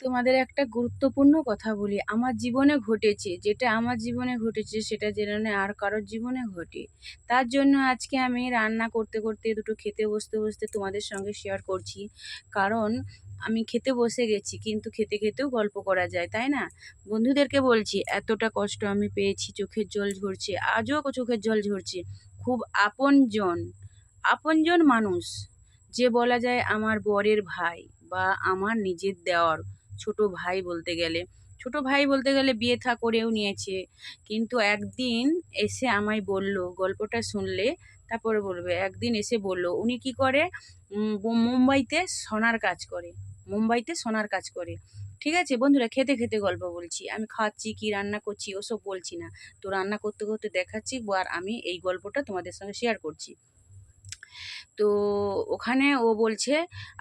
তোমাদের একটা গুরুত্বপূর্ণ কথা বলি। আমার জীবনে ঘটেছে, যেটা আমার জীবনে ঘটেছে সেটা যেন না আর কারোর জীবনে ঘটে। তার জন্য আজকে আমি রান্না করতে করতে দুটো খেতে বসতে বসতে তোমাদের সঙ্গে শেয়ার করছি। কারণ আমি খেতে বসে গেছি, কিন্তু খেতে খেতেও গল্প করা যায়, তাই না? বন্ধুদেরকে বলছি, এতটা কষ্ট আমি পেয়েছি, চোখের জল ঝরছে, আজও চোখের জল ঝরছে। খুব আপনজন, আপনজন মানুষ, যে বলা যায় আমার বরের ভাই বা আমার নিজের দেওর, ছোট ভাই বলতে গেলে, ছোট ভাই বলতে গেলে বিয়ে থা করেও নিয়েছে। কিন্তু একদিন এসে আমায় বলল, গল্পটা শুনলে তারপরে বলবে, একদিন এসে বলল উনি কি করে, মুম্বাইতে সোনার কাজ করে, মুম্বাইতে সোনার কাজ করে। ঠিক আছে বন্ধুরা, খেতে খেতে গল্প বলছি, আমি খাচ্ছি কি রান্না করছি ওসব বলছি না। তো রান্না করতে করতে দেখাচ্ছি, আর আমি এই গল্পটা তোমাদের সঙ্গে শেয়ার করছি। তো ওখানে ও বলছে,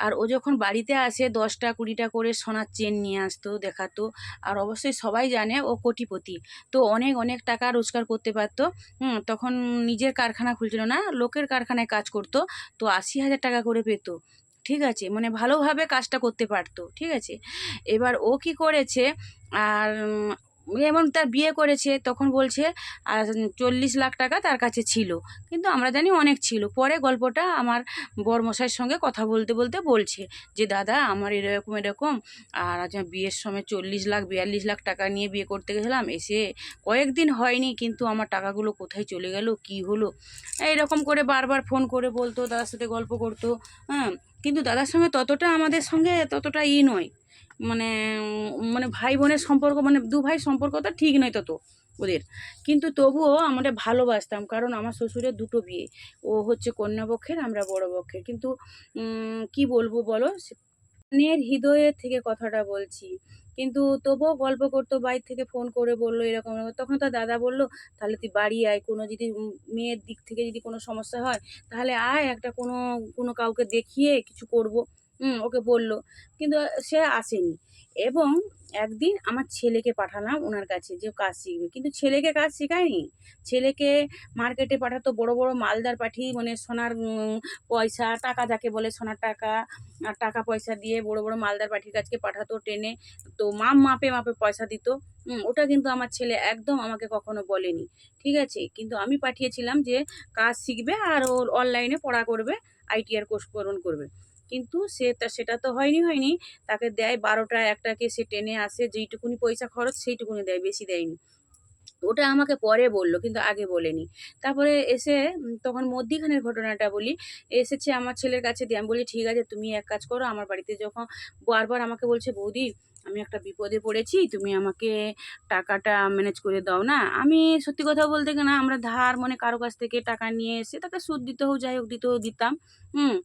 আর ও যখন বাড়িতে আসে 10টা 20টা করে সোনার চেন নিয়ে আসতো, দেখাতো। আর অবশ্যই সবাই জানে ও কোটিপতি, তো অনেক অনেক টাকা রোজগার করতে পারতো। তখন নিজের কারখানা খুলছিল না, লোকের কারখানায় কাজ করতো। তো 80,000 টাকা করে পেতো। ঠিক আছে, মানে ভালোভাবে কাজটা করতে পারতো। ঠিক আছে, এবার ও কি করেছে, আর এমন তার বিয়ে করেছে তখন বলছে, আর 40 লাখ টাকা তার কাছে ছিল। কিন্তু আমরা জানি অনেক ছিল। পরে গল্পটা আমার বরমশাইয়ের সঙ্গে কথা বলতে বলতে বলছে যে, দাদা আমার এরকম এরকম, আর আজ বিয়ের সময় 40 লাখ 42 লাখ টাকা নিয়ে বিয়ে করতে গেছিলাম, এসে কয়েকদিন হয়নি, কিন্তু আমার টাকাগুলো কোথায় চলে গেল, কি হলো। এইরকম করে বারবার ফোন করে বলতো, দাদার সাথে গল্প করতো। হ্যাঁ, কিন্তু দাদার সঙ্গে ততটা আমাদের সঙ্গে ততটা নয়, মানে মানে ভাই বোনের সম্পর্ক, মানে দু ভাই সম্পর্কটা ঠিক নয় তত ওদের। কিন্তু তবুও আমরা ভালোবাসতাম, কারণ আমার শ্বশুরের দুটো বিয়ে, ও হচ্ছে কন্যা পক্ষের, আমরা বড় পক্ষের। কিন্তু কি বলবো বলো, মনের হৃদয়ের থেকে কথাটা বলছি। কিন্তু তবুও গল্প করতো, বাইরে থেকে ফোন করে বললো এরকম এরকম। তখন তার দাদা বললো, তাহলে তুই বাড়ি আয়, কোনো যদি মেয়ের দিক থেকে যদি কোনো সমস্যা হয় তাহলে আয়, একটা কোনো কোনো কাউকে দেখিয়ে কিছু করব। ওকে বললো, কিন্তু সে আসেনি। এবং একদিন আমার ছেলেকে পাঠালাম ওনার কাছে, যে কাজ শিখবে, কিন্তু ছেলেকে কাজ শেখায়নি। ছেলেকে মার্কেটে পাঠাতো, বড় বড় মালদার পাঠিয়ে, মানে সোনার পয়সা টাকা যাকে বলে, সোনার টাকা আর টাকা পয়সা দিয়ে বড় বড় মালদার পাঠির কাছকে পাঠাতো ট্রেনে। তো মাপে মাপে পয়সা দিত। ওটা কিন্তু আমার ছেলে একদম আমাকে কখনো বলেনি। ঠিক আছে, কিন্তু আমি পাঠিয়েছিলাম যে কাজ শিখবে আর ওর অনলাইনে পড়া করবে, ITR কোর্স পূরণ করবে। কিন্তু সেটা তো হয়নি। তাকে দেয় 12টা 1টাকে, সে ট্রেনে আসে, যেইটুকুনি পয়সা খরচ সেইটুকুনি দেয়, বেশি দেয়নি। ওটা আমাকে পরে বলল, কিন্তু আগে বলেনি। তারপরে এসে তখন মধ্যিখানের ঘটনাটা বলি। এসেছে আমার ছেলের কাছে দিয়ে, আমি বলি, ঠিক আছে তুমি এক কাজ করো, আমার বাড়িতে যখন বারবার আমাকে বলছে, বৌদি আমি একটা বিপদে পড়েছি, তুমি আমাকে টাকাটা ম্যানেজ করে দাও না। আমি সত্যি কথা বলতে কি না, আমরা ধার মানে কারো কাছ থেকে টাকা নিয়ে এসে তাকে সুদ দিতে হোক যাই হোক দিতে হোক দিতাম। হুম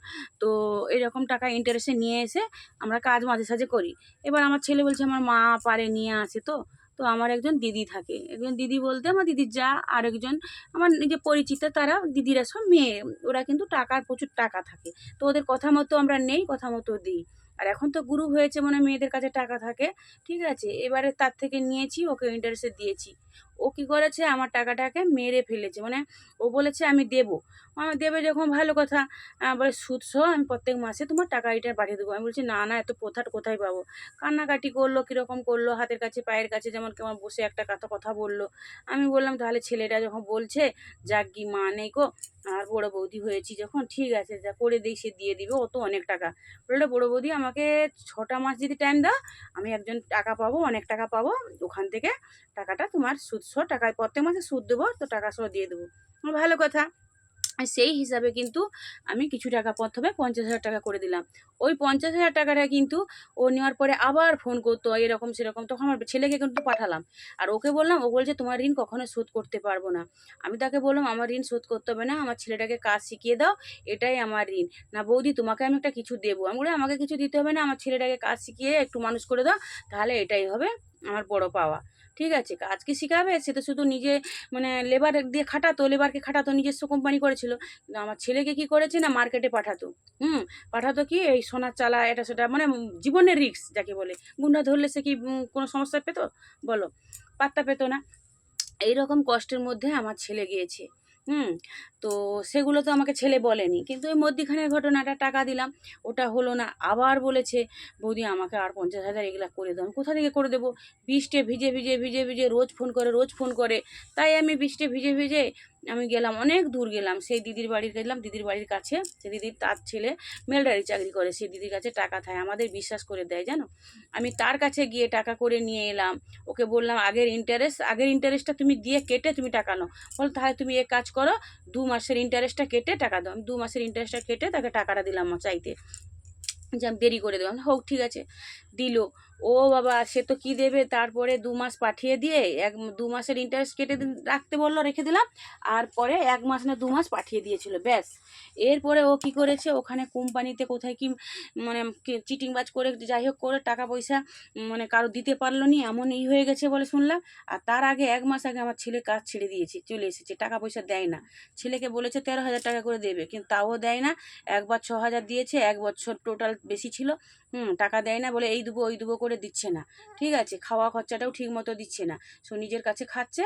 তো এরকম টাকা ইন্টারেস্টে নিয়ে এসে আমরা কাজ মাঝে সাঝে করি। এবার আমার ছেলে বলছে, আমার মা পারে নিয়ে আসে। তো তো আমার একজন দিদি থাকে, একজন দিদি বলতে আমার দিদির যা, আর একজন আমার নিজে পরিচিত, তারা দিদিরা সব মেয়ে, ওরা কিন্তু টাকার প্রচুর টাকা থাকে। তো ওদের কথা মতো আমরা নেই, কথা মতো দিই। আর এখন তো গ্রুপ হয়েছে, মানে মেয়েদের কাছে টাকা থাকে। ঠিক আছে, এবারে তার থেকে নিয়েছি, ওকে ইন্টারেস্টে দিয়েছি। ও কি করেছে, আমার টাকাটাকে মেরে ফেলেছে, মানে ও বলেছে আমি দেবো। আমি দেবে যখন ভালো কথা, বলে সুদ সহ আমি প্রত্যেক মাসে তোমার টাকা এটা পাঠিয়ে দেবো। আমি বলছি, না না, এত প্রথাটা কোথায় পাবো। কান্নাকাটি করলো, কীরকম করলো, হাতের কাছে পায়ের কাছে যেমন কেমন বসে একটা কথা বললো। আমি বললাম, তাহলে ছেলেটা যখন বলছে, যাক কি মা নেই গো, আর বড় বৌদি হয়েছি যখন, ঠিক আছে যা করে দিই, সে দিয়ে দিবে, ও তো অনেক টাকা। বললো, বড় বৌদি আমাকে 6টা মাস যদি টাইম দাও, আমি একজন টাকা পাবো, অনেক টাকা পাবো, ওখান থেকে টাকাটা তোমার সুদ সহ টাকা প্রত্যেক মাসে সুদ দেবো, তো টাকা সহ দিয়ে দেবো। ভালো কথা। আর সেই হিসাবে কিন্তু আমি কিছু টাকা প্রথমে 50,000 টাকা করে দিলাম। ওই 50,000 টাকাটা কিন্তু ও নেওয়ার পরে আবার ফোন করতো, এরকম সেরকম। তখন আমার ছেলেকে কিন্তু পাঠালাম, আর ওকে বললাম, ও বলছে তোমার ঋণ কখনো শোধ করতে পারবো না। আমি তাকে বললাম, আমার ঋণ শোধ করতে হবে না, আমার ছেলেটাকে কাজ শিখিয়ে দাও, এটাই আমার ঋণ। না বৌদি, তোমাকে আমি একটা কিছু দেবো। আমি বলি, আমাকে কিছু দিতে হবে না, আমার ছেলেটাকে কাজ শিখিয়ে একটু মানুষ করে দাও, তাহলে এটাই হবে আমার বড় পাওয়া। ঠিক আছে, কাজ কি শিখাবে, সে তো শুধু নিজে মানে লেবার দিয়ে খাটাতো, লেবারকে খাটাতো, নিজস্ব কোম্পানি করেছিল। কিন্তু আমার ছেলেকে কি করেছে না, মার্কেটে পাঠাতো। পাঠাতো কি, এই সোনার চালা এটা সেটা, মানে জীবনের রিস্ক যাকে বলে। গুন্ডা ধরলে সে কি কোনো সমস্যা পেতো বলো, পাত্তা পেতো না। এইরকম কষ্টের মধ্যে আমার ছেলে গিয়েছে। হুম, তো সেগুলো তো আমাকে ছেলে বলেনি, কিন্তু ওই মধ্যিখানের ঘটনাটা টাকা দিলাম, ওটা হলো না। আবার বলেছে বৌদি আমাকে আর 50,000 এগুলা করে দাও। আমি কোথা থেকে করে দেবো? বৃষ্টি ভিজে ভিজে ভিজে ভিজে রোজ ফোন করে রোজ ফোন করে। তাই আমি বৃষ্টি ভিজে ভিজে আমি গেলাম, অনেক দূর গেলাম, সেই দিদির বাড়ি গেলাম, দিদির বাড়ির কাছে। সে দিদির তার ছেলে মিলিটারি চাকরি করে, সেই দিদির কাছে টাকা থাকে, আমাদের বিশ্বাস করে দেয় জানো। আমি তার কাছে গিয়ে টাকা করে নিয়ে এলাম। ওকে বললাম আগের ইন্টারেস্টটা তুমি দিয়ে কেটে তুমি টাকা নাও। বলো তাহলে তুমি এক কাজ করো, 2 মাসের ইন্টারেস্টটা কেটে টাকা দাও। আমি 2 মাসের ইন্টারেস্টটা কেটে তাকে টাকাটা দিলাম চাইতে, যে আমি দেরি করে দেবো। হোক ঠিক আছে, দিল। ও বাবা, সে তো কি দেবে, তারপরে 2 মাস পাঠিয়ে দিয়ে 2 মাসের ইন্টারেস্ট কেটে রাখতে বললো, রেখে দিলাম। আর পরে 1 মাস না 2 মাস পাঠিয়ে দিয়েছিল, ব্যাস। এরপরে ও কি করেছে, ওখানে কোম্পানিতে কোথায় কি মানে চিটিংবাজ করে যাই হোক করে টাকা পয়সা মানে কারো দিতে পারলো নি, এমন হয়ে গেছে বলে শুনলাম। আর তার আগে 1 মাস আগে আমার ছেলে কাজ ছেড়ে দিয়েছে, চলে এসেছে, টাকা পয়সা দেয় না। ছেলেকে বলেছে 13,000 টাকা করে দেবে, কিন্তু তাও দেয় না। একবার 6,000 দিয়েছে, 1 বছর টোটাল বেশি ছিল। টাকা দেয় না, বলে এই দেবো ওই দেবো করে দিচ্ছে না। ঠিক আছে, খাওয়া খরচাটাও ঠিক মতো দিচ্ছে না। সো নিজের কাছে খাচ্ছে,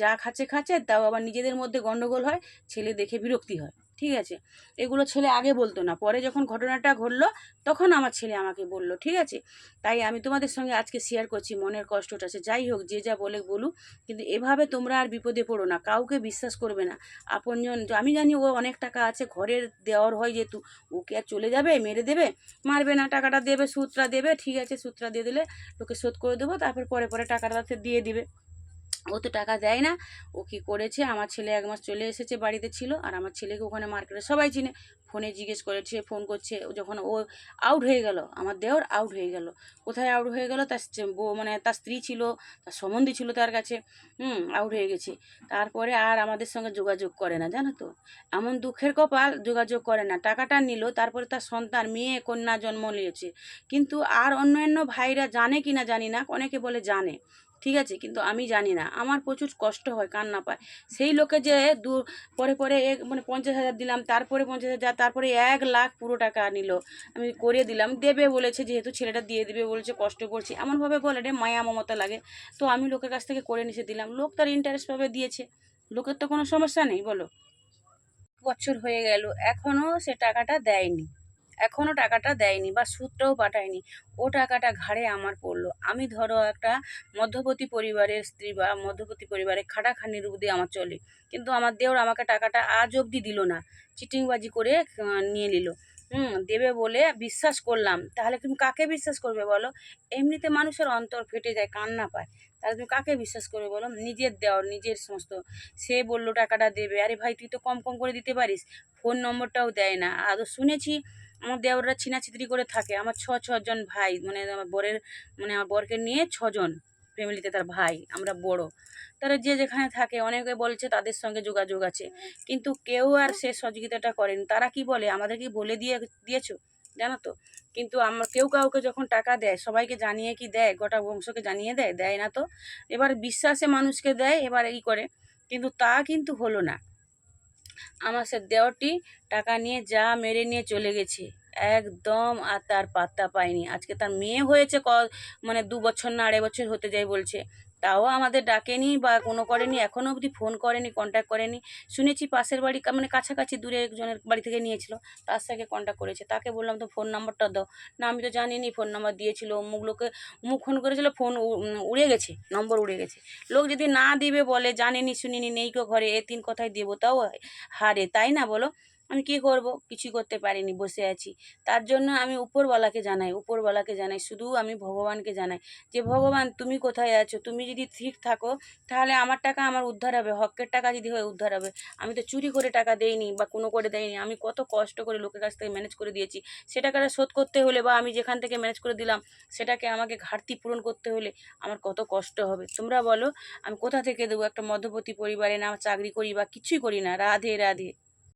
যা খাচ্ছে খাচ্ছে, তাও আবার নিজেদের মধ্যে গন্ডগোল হয়, ছেলে দেখে বিরক্তি হয়। ঠিক আছে, এগুলো ছেলে আগে বলতো না, পরে যখন ঘটনাটা ঘটলো তখন আমার ছেলে আমাকে বলল। ঠিক আছে, তাই আমি তোমাদের সঙ্গে আজকে শেয়ার করছি মনের কষ্টটা। সে যাই হোক, যে যা বলে বলুক, কিন্তু এভাবে তোমরা আর বিপদে পড়ো না, কাউকে বিশ্বাস করবে না। আপনজন, আমি জানি ও অনেক টাকা আছে, ঘরের দেওয়ার হয় যেহেতু, ওকে আর চলে যাবে মেরে দেবে? মারবে না, টাকাটা দেবে, সুদটা দেবে। ঠিক আছে, সুদটা দিয়ে দিলে তোকে শোধ করে দেবো, তারপর পরে পরে টাকাটা দিয়ে দিবে। ও তো টাকা দেয় না। ও কী করেছে, আমার ছেলে 1 মাস চলে এসেছে, বাড়িতে ছিল, আর আমার ছেলেকে ওখানে মার্কেটে সবাই চিনে, ফোনে জিজ্ঞেস করেছে, ফোন করছে। যখন ও আউট হয়ে গেল, আমার দেওর আউট হয়ে গেল। কোথায় আউট হয়ে গেল, তার মানে তার স্ত্রী ছিল, তার সম্বন্ধী ছিল তার কাছে। আউট হয়ে গেছে। তারপরে আর আমাদের সঙ্গে যোগাযোগ করে না, জানো তো। এমন দুঃখের কপাল, যোগাযোগ করে না। টাকাটা নিল, তারপরে তার সন্তান মেয়ে কন্যা জন্ম নিয়েছে। কিন্তু আর অন্যান্য ভাইরা জানে কি না জানি না, অনেকে বলে জানে। ঠিক আছে, কিন্তু আমি জানি না। আমার প্রচুর কষ্ট হয়, কান্না পায়। সেই লোকে যে পরে পরে মানে 50,000 দিলাম, তারপরে 50,000, তারপরে 1 লাখ পুরো টাকা নিল। আমি করে দিলাম, দেবে বলেছে, যেহেতু ছেলেটা দিয়ে দিবে বলেছে, কষ্ট করছি এমনভাবে বলে রে, মায়া মমতা লাগে। তো আমি লোকের কাছ থেকে করে নিষে দিলাম, লোক তার ইন্টারেস্ট পাবে দিয়েছে, লোকের তো কোনো সমস্যা নেই বলো। বছর হয়ে গেল, এখনো সে টাকাটা দেয়নি, এখনো টাকাটা দেয়নি বা সুদটাও পাঠায়নি। ও টাকাটা ঘাড়ে আমার পড়লো। আমি ধরো একটা মধ্যবর্তী পরিবারের স্ত্রী বা মধ্যবর্তী পরিবারে খাটাখানির রূপ দিয়ে আমার চলে, কিন্তু আমার দেওর আমাকে টাকাটা আজ অবধি দিল না, চিটিংবাজি করে নিয়ে নিল। দেবে বলে বিশ্বাস করলাম, তাহলে তুমি কাকে বিশ্বাস করবে বলো? এমনিতে মানুষের অন্তর ফেটে যায়, কান্না পায়। তাহলে তুমি কাকে বিশ্বাস করবে বলো? নিজের দেওর, নিজের সমস্ত। সে বললো টাকাটা দেবে, আরে ভাই তুই তো কম কম করে দিতে পারিস। ফোন নম্বরটাও দেয় না। আদৌ শুনেছি আমার দেওররা ছিনাছিদ্রি করে থাকে। আমার ছজন ভাই, মানে আমার বরের, মানে আমার বরকে নিয়ে 6জন ফ্যামিলিতে, তার ভাই, আমরা বড়। তারা যে যেখানে থাকে, অনেকে বলছে তাদের সঙ্গে যোগাযোগ আছে, কিন্তু কেউ আর সে সহযোগিতাটা করেনি। তারা কি বলে, আমাদেরকে বলে দিয়েছো, জানো তো। কিন্তু আমরা কেউ কাউকে যখন টাকা দেয়, সবাইকে জানিয়ে কি দেয়? গোটা বংশকে জানিয়ে দেয়? দেয় না তো। এবার বিশ্বাসে মানুষকে দেয়, এবার এই করে, কিন্তু তা কিন্তু হলো না। আমার সে দেওরটি টাকা নিয়ে যা মেরে নিয়ে চলে গেছে, একদম আর তার পাত্তা পায়নি। আজকে তার মেয়ে হয়েছে মানে 2 বছর না 2.5 বছর হতে যায় বলছে, তাও আমাদের ডাকেনি বা কোনো করেনি, এখনও অবধি ফোন করেনি, কন্ট্যাক্ট করেনি। শুনেছি পাশের বাড়ি, মানে কাছাকাছি দূরে একজনের বাড়ি থেকে নিয়েছিল, তার সাথে কন্ট্যাক্ট করেছে। তাকে বললাম তো ফোন নাম্বারটা দাও। না আমি তো জানিনি, ফোন নাম্বার দিয়েছিল অমুক লোকে, অমুক ফোন করেছিল, ফোন উড়ে গেছে, নম্বর উড়ে গেছে। লোক যদি না দিবে বলে, জানেনি শুনিনি, নেই কো ঘরে, এ 3 কথায় দেবো, তাও হারে, তাই না বলো? আমি কি করব? কিছুই করতে পারিনি, বসে আছি। তার জন্য আমি উপরওয়ালাকে জানাই, উপরওয়ালাকে জানাই, শুধু আমি ভগবানকে জানাই, যে ভগবান তুমি কোথায় আছো? তুমি যদি ঠিক থাকো, তাহলে আমার টাকা আমার উদ্ধার হবে, হকের টাকা যদি হয় উদ্ধার হবে। আমি তো চুরি করে টাকা দেইনি বা কোনো করে দেইনি, আমি কত কষ্ট করে লোকের কাছ থেকে ম্যানেজ করে দিয়েছি। সে টাকাটা শোধ করতে হলে, বা আমি যেখান থেকে ম্যানেজ করে দিলাম সেটাকে আমাকে ঘাটতি পূরণ করতে হলে আমার কত কষ্ট হবে, তোমরা বলো? আমি কোথা থেকে দেবো? একটা মধ্যবর্তী পরিবারে না চাকরি করি বা কিছুই করি না। রাধে রাধে।